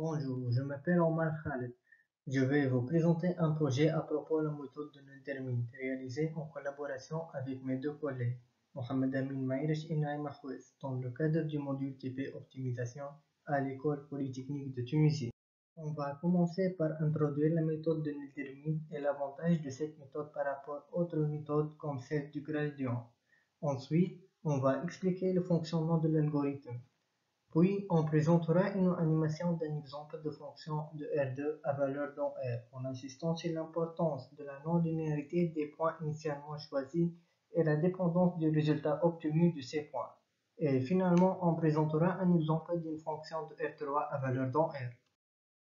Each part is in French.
Bonjour, je m'appelle Omar Khaled. Je vais vous présenter un projet à propos de la méthode de Nultermine, réalisé en collaboration avec mes deux collègues, Mohamed Amin Maïrech et Naïm Ahouez, dans le cadre du module TP Optimisation à l'École polytechnique de Tunisie. On va commencer par introduire la méthode de Nultermine et l'avantage de cette méthode par rapport à d'autres méthodes comme celle du gradient. Ensuite, on va expliquer le fonctionnement de l'algorithme. Puis, on présentera une animation d'un exemple de fonction de R2 à valeur dans R, en insistant sur l'importance de la non-linéarité des points initialement choisis et la dépendance du résultat obtenu de ces points. Et finalement, on présentera un exemple d'une fonction de R3 à valeur dans R.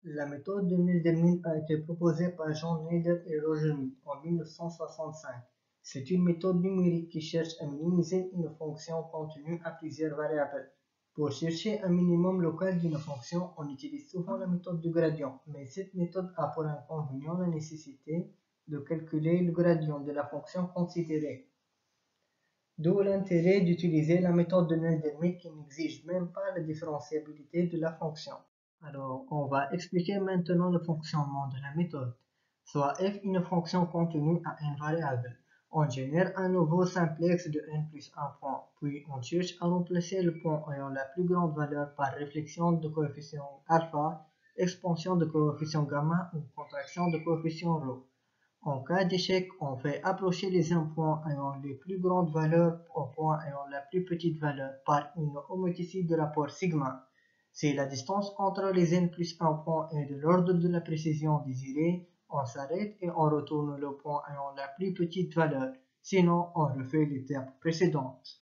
La méthode de Nildermin a été proposée par Jean Nader et Roger Mead en 1965. C'est une méthode numérique qui cherche à minimiser une fonction contenue à plusieurs variables. Pour chercher un minimum local d'une fonction, on utilise souvent la méthode du gradient, mais cette méthode a pour inconvénient la nécessité de calculer le gradient de la fonction considérée. D'où l'intérêt d'utiliser la méthode de Nildermin qui n'exige même pas la différenciabilité de la fonction. Alors, on va expliquer maintenant le fonctionnement de la méthode. Soit f une fonction contenue à une variable. On génère un nouveau simplex de n plus 1 point, puis on cherche à remplacer le point ayant la plus grande valeur par réflexion de coefficient alpha, expansion de coefficient gamma ou contraction de coefficient ρ. En cas d'échec, on fait approcher les points ayant les plus grandes valeurs aux points ayant la plus petite valeur par une homoticide de rapport sigma. Si la distance entre les n plus 1 point est de l'ordre de la précision désirée, on s'arrête et on retourne le point ayant la plus petite valeur, sinon on refait l'étape précédente.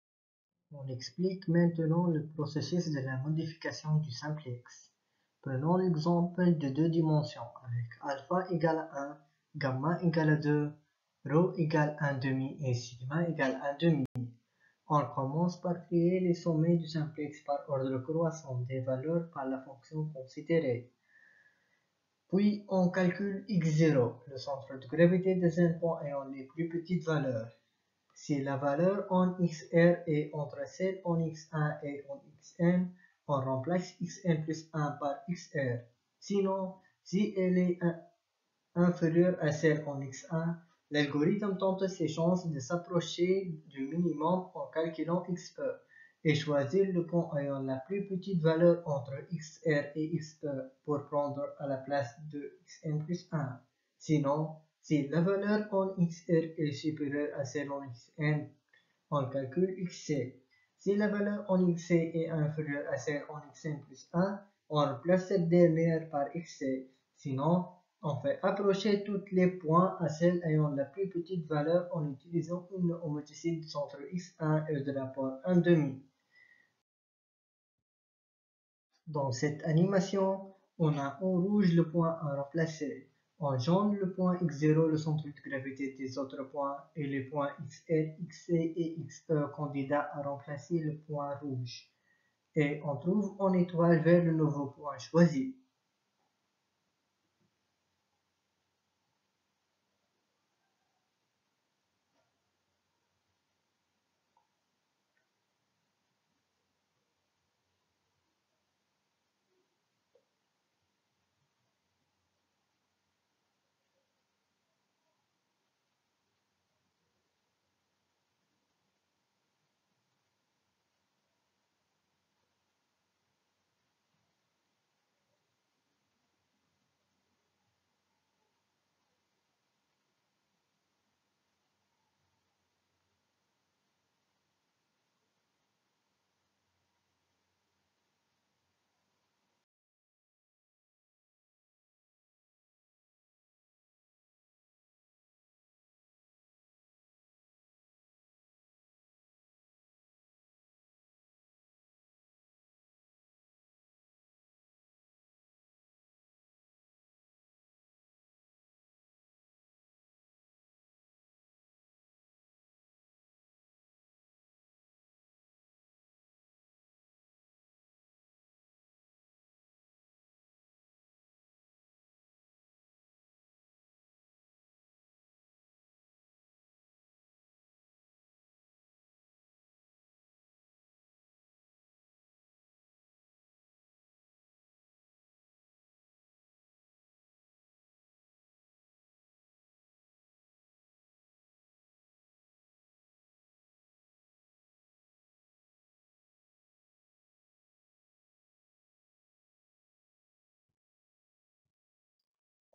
On explique maintenant le processus de la modification du simplex. Prenons l'exemple de deux dimensions avec alpha égale à 1, gamma égale à 2, ρ égale 1 demi et sigma égale 1 demi. On commence par créer les sommets du simplex par ordre croissant des valeurs par la fonction considérée. Puis on calcule x0, le centre de gravité des endpoints ayant les plus petites valeurs. Si la valeur en xr est entre celle en x1 et en xn, on remplace xn plus 1 par xr. Sinon, si elle est inférieure à celle en x1, l'algorithme tente ses chances de s'approcher du minimum en calculant xe et choisir le point ayant la plus petite valeur entre xr et xe pour prendre à la place de xn plus 1. Sinon, si la valeur en xr est supérieure à celle en xn, on calcule xc. Si la valeur en xc est inférieure à celle en xn plus 1, on remplace cette dernière par xc. Sinon, on fait approcher tous les points à celle ayant la plus petite valeur en utilisant une homoticide entre x1 et de rapport 1 demi. Dans cette animation, on a en rouge le point à remplacer, en jaune le point x0, le centre de gravité des autres points, et les points xl, xc et xe candidats à remplacer le point rouge. Et on trouve en étoile vert le nouveau point choisi.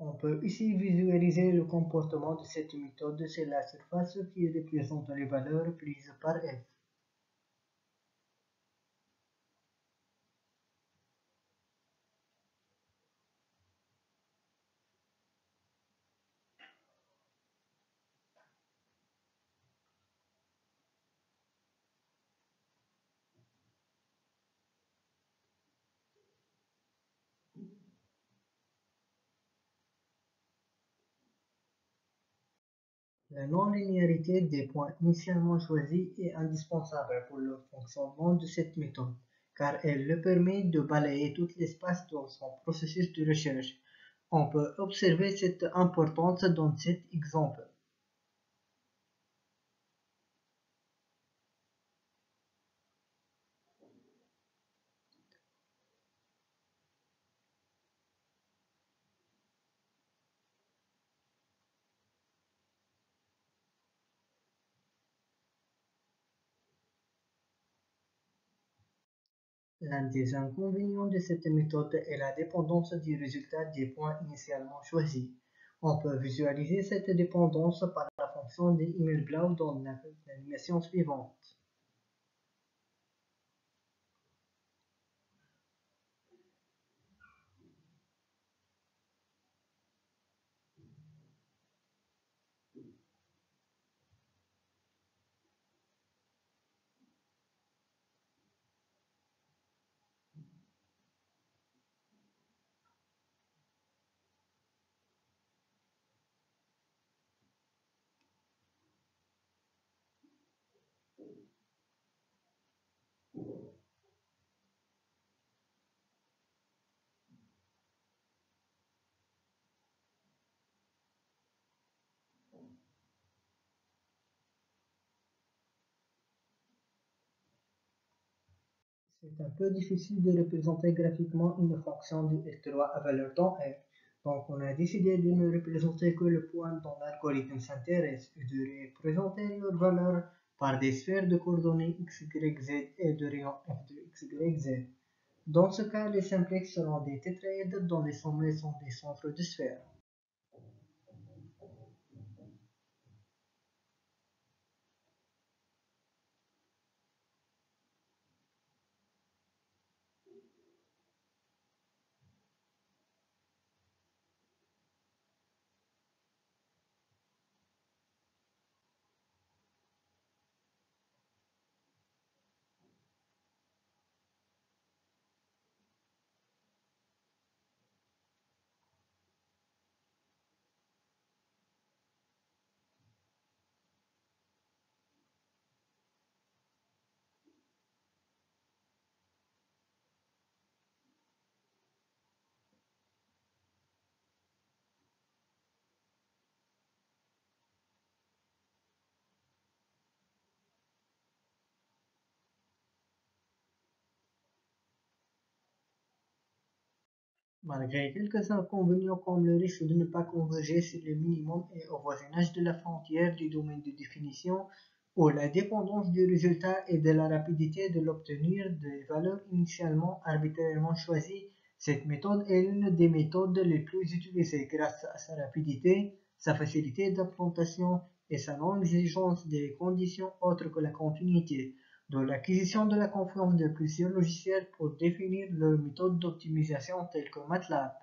On peut ici visualiser le comportement de cette méthode sur la surface qui représente les valeurs prises par f. La non-linéarité des points initialement choisis est indispensable pour le fonctionnement de cette méthode, car elle le permet de balayer tout l'espace dans son processus de recherche. On peut observer cette importance dans cet exemple. L'un des inconvénients de cette méthode est la dépendance du résultat des points initialement choisis. On peut visualiser cette dépendance par la fonction des Himmelblau dans l'animation suivante. C'est un peu difficile de représenter graphiquement une fonction de S3 à valeur temps R, donc on a décidé de ne représenter que le point dont l'algorithme s'intéresse et de représenter leur valeur par des sphères de coordonnées x, y, z et de rayon f de x, y, z. Dans ce cas, les simplexes seront des tétraèdres dont les sommets sont des centres de sphères. Malgré quelques inconvénients comme le risque de ne pas converger sur le minimum et au voisinage de la frontière du domaine de définition, ou la dépendance du résultat et de la rapidité de l'obtenir des valeurs initialement arbitrairement choisies, cette méthode est l'une des méthodes les plus utilisées grâce à sa rapidité, sa facilité d'implantation et sa non-exigence des conditions autres que la continuité, de l'acquisition de la confiance de plusieurs logiciels pour définir leurs méthodes d'optimisation telles que MATLAB.